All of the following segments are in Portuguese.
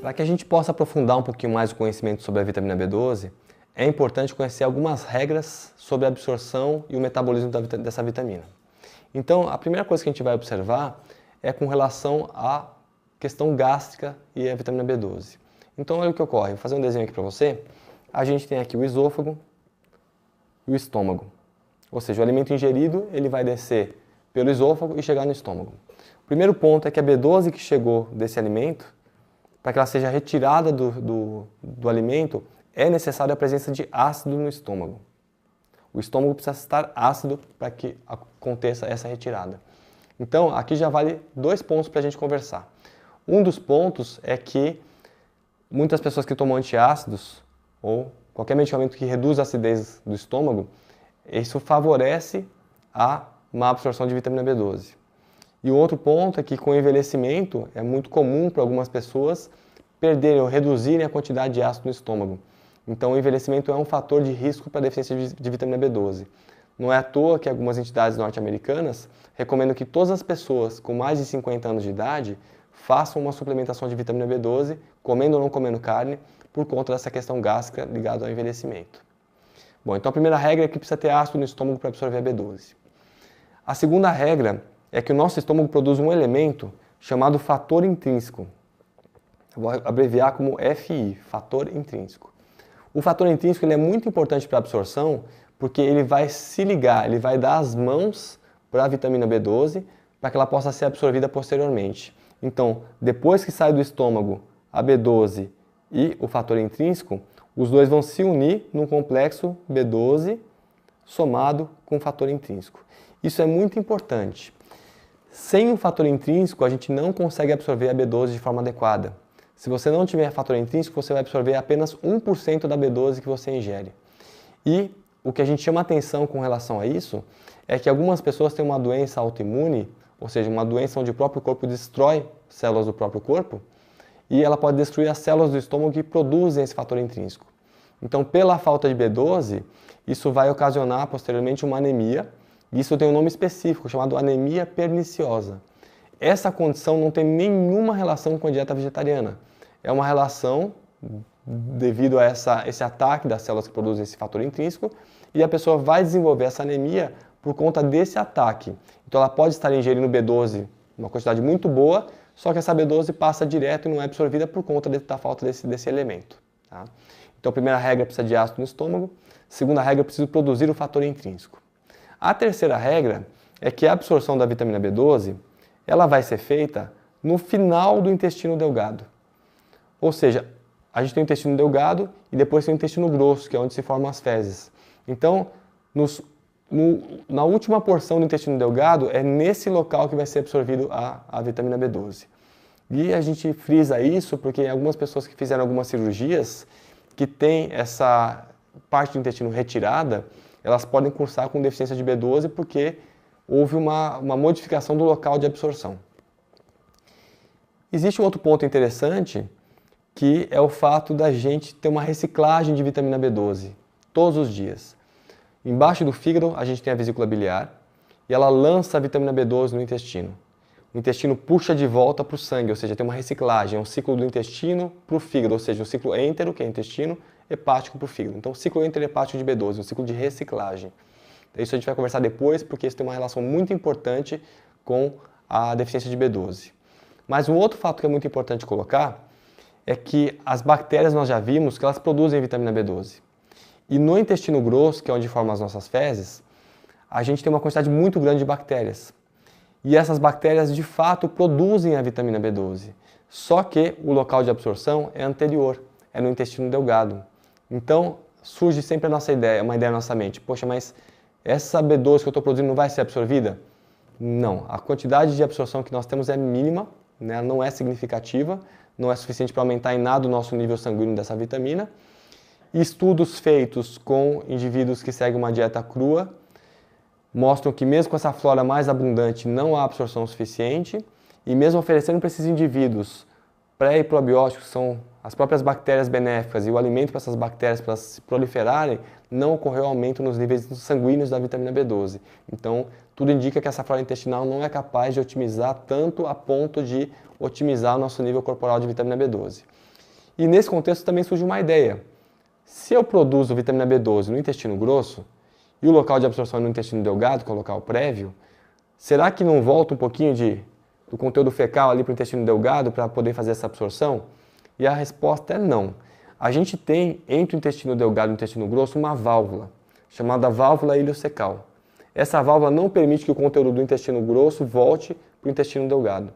Para que a gente possa aprofundar um pouquinho mais o conhecimento sobre a vitamina B12, é importante conhecer algumas regras sobre a absorção e o metabolismo dessa vitamina. Então, a primeira coisa que a gente vai observar é com relação à questão gástrica e a vitamina B12. Então, olha o que ocorre. Vou fazer um desenho aqui para você. A gente tem aqui o esôfago e o estômago. Ou seja, o alimento ingerido ele vai descer pelo esôfago e chegar no estômago. O primeiro ponto é que a B12 que chegou desse alimento, para que ela seja retirada do alimento, é necessária a presença de ácido no estômago. O estômago precisa estar ácido para que aconteça essa retirada. Então, aqui já vale 2 pontos para a gente conversar. Um dos pontos é que muitas pessoas que tomam antiácidos ou qualquer medicamento que reduz a acidez do estômago, isso favorece a má absorção de vitamina B12. E o outro ponto é que com o envelhecimento é muito comum para algumas pessoas perderem ou reduzirem a quantidade de ácido no estômago. Então o envelhecimento é um fator de risco para a deficiência de vitamina B12. Não é à toa que algumas entidades norte-americanas recomendam que todas as pessoas com mais de 50 anos de idade façam uma suplementação de vitamina B12, comendo ou não comendo carne, por conta dessa questão gástrica ligada ao envelhecimento. Bom, então a primeira regra é que precisa ter ácido no estômago para absorver a B12. A segunda regra é que o nosso estômago produz um elemento chamado fator intrínseco. Eu vou abreviar como FI, fator intrínseco. O fator intrínseco ele é muito importante para a absorção porque ele vai se ligar, ele vai dar as mãos para a vitamina B12 para que ela possa ser absorvida posteriormente. Então, depois que sai do estômago a B12 e o fator intrínseco, os dois vão se unir num complexo B12 somado com o fator intrínseco. Isso é muito importante. Sem o fator intrínseco, a gente não consegue absorver a B12 de forma adequada. Se você não tiver fator intrínseco, você vai absorver apenas 1% da B12 que você ingere. E o que a gente chama atenção com relação a isso é que algumas pessoas têm uma doença autoimune, ou seja, uma doença onde o próprio corpo destrói células do próprio corpo, e ela pode destruir as células do estômago que produzem esse fator intrínseco. Então, pela falta de B12, isso vai ocasionar posteriormente uma anemia, e isso tem um nome específico, chamado anemia perniciosa. Essa condição não tem nenhuma relação com a dieta vegetariana. É uma relação devido a esse ataque das células que produzem esse fator intrínseco, e a pessoa vai desenvolver essa anemia por conta desse ataque. Então ela pode estar ingerindo B12, uma quantidade muito boa, só que essa B12 passa direto e não é absorvida por conta da falta desse elemento. Tá? Então a primeira regra precisa de ácido no estômago, a segunda regra precisa produzir o fator intrínseco. A terceira regra é que a absorção da vitamina B12 ela vai ser feita no final do intestino delgado. Ou seja, a gente tem o intestino delgado e depois tem o intestino grosso, que é onde se formam as fezes. Então, na última porção do intestino delgado, é nesse local que vai ser absorvido a vitamina B12. E a gente frisa isso porque algumas pessoas que fizeram algumas cirurgias, que têm essa parte do intestino retirada, elas podem cursar com deficiência de B12 porque houve uma modificação do local de absorção. Existe um outro ponto interessante, que é o fato da gente ter uma reciclagem de vitamina B12 todos os dias. Embaixo do fígado a gente tem a vesícula biliar e ela lança a vitamina B12 no intestino. O intestino puxa de volta para o sangue, ou seja, tem uma reciclagem, é um ciclo do intestino para o fígado, ou seja, um ciclo êntero, que é intestino, hepático para o fígado. Então, ciclo êntero-hepático de B12, um ciclo de reciclagem. Isso a gente vai conversar depois, porque isso tem uma relação muito importante com a deficiência de B12. Mas um outro fato que é muito importante colocar é que as bactérias nós já vimos que elas produzem vitamina B12. E no intestino grosso, que é onde formam as nossas fezes, a gente tem uma quantidade muito grande de bactérias. E essas bactérias de fato produzem a vitamina B12. Só que o local de absorção é anterior, é no intestino delgado. Então surge sempre a nossa ideia, uma ideia na nossa mente. Poxa, mas essa B12 que eu estou produzindo não vai ser absorvida? Não, a quantidade de absorção que nós temos é mínima, né? Não é significativa, não é suficiente para aumentar em nada o nosso nível sanguíneo dessa vitamina. E estudos feitos com indivíduos que seguem uma dieta crua mostram que mesmo com essa flora mais abundante não há absorção suficiente e mesmo oferecendo para esses indivíduos pré e probióticos, que são as próprias bactérias benéficas e o alimento para essas bactérias para se proliferarem, não ocorreu aumento nos níveis sanguíneos da vitamina B12. Então, tudo indica que essa flora intestinal não é capaz de otimizar tanto a ponto de otimizar o nosso nível corporal de vitamina B12. E nesse contexto também surge uma ideia. Se eu produzo vitamina B12 no intestino grosso, e o local de absorção é no intestino delgado, que é o local prévio, será que não volta um pouquinho do conteúdo fecal ali para o intestino delgado para poder fazer essa absorção? E a resposta é não. A gente tem entre o intestino delgado e o intestino grosso uma válvula, chamada válvula iliocecal. Essa válvula não permite que o conteúdo do intestino grosso volte para o intestino delgado.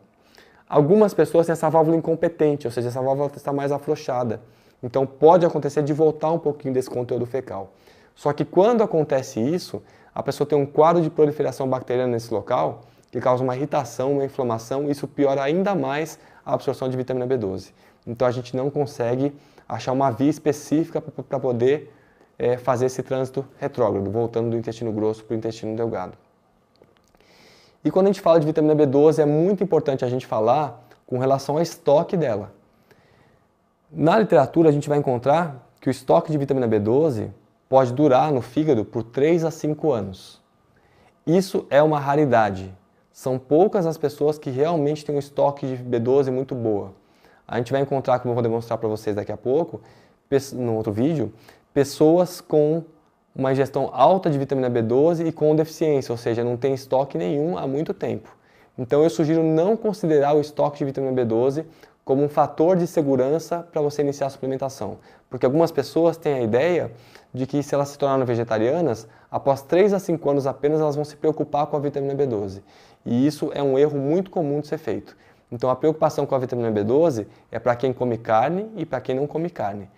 Algumas pessoas têm essa válvula incompetente, ou seja, essa válvula está mais afrouxada. Então pode acontecer de voltar um pouquinho desse conteúdo fecal. Só que quando acontece isso, a pessoa tem um quadro de proliferação bacteriana nesse local que causa uma irritação, uma inflamação, e isso piora ainda mais a absorção de vitamina B12. Então a gente não consegue achar uma via específica para poder fazer esse trânsito retrógrado, voltando do intestino grosso para o intestino delgado. E quando a gente fala de vitamina B12, é muito importante a gente falar com relação ao estoque dela. Na literatura, a gente vai encontrar que o estoque de vitamina B12 pode durar no fígado por 3 a 5 anos. Isso é uma raridade. São poucas as pessoas que realmente têm um estoque de B12 muito boa. A gente vai encontrar, como eu vou demonstrar para vocês daqui a pouco, no outro vídeo, pessoas com uma ingestão alta de vitamina B12 e com deficiência, ou seja, não tem estoque nenhum há muito tempo. Então eu sugiro não considerar o estoque de vitamina B12 como um fator de segurança para você iniciar a suplementação. Porque algumas pessoas têm a ideia de que se elas se tornarem vegetarianas, após 3 a 5 anos apenas elas vão se preocupar com a vitamina B12. E isso é um erro muito comum de ser feito. Então a preocupação com a vitamina B12 é para quem come carne e para quem não come carne.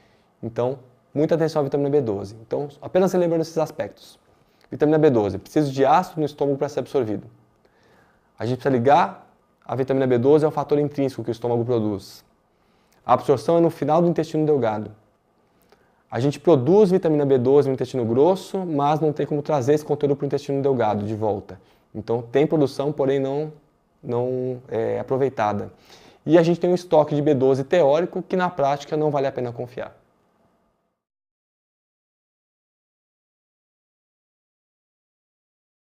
Então, muita atenção à vitamina B12. Então, apenas lembrando esses aspectos. Vitamina B12, preciso de ácido no estômago para ser absorvido. A gente precisa ligar a vitamina B12 ao fator intrínseco que o estômago produz. A absorção é no final do intestino delgado. A gente produz vitamina B12 no intestino grosso, mas não tem como trazer esse conteúdo para o intestino delgado de volta. Então, tem produção, porém não é aproveitada. E a gente tem um estoque de B12 teórico que na prática não vale a pena confiar.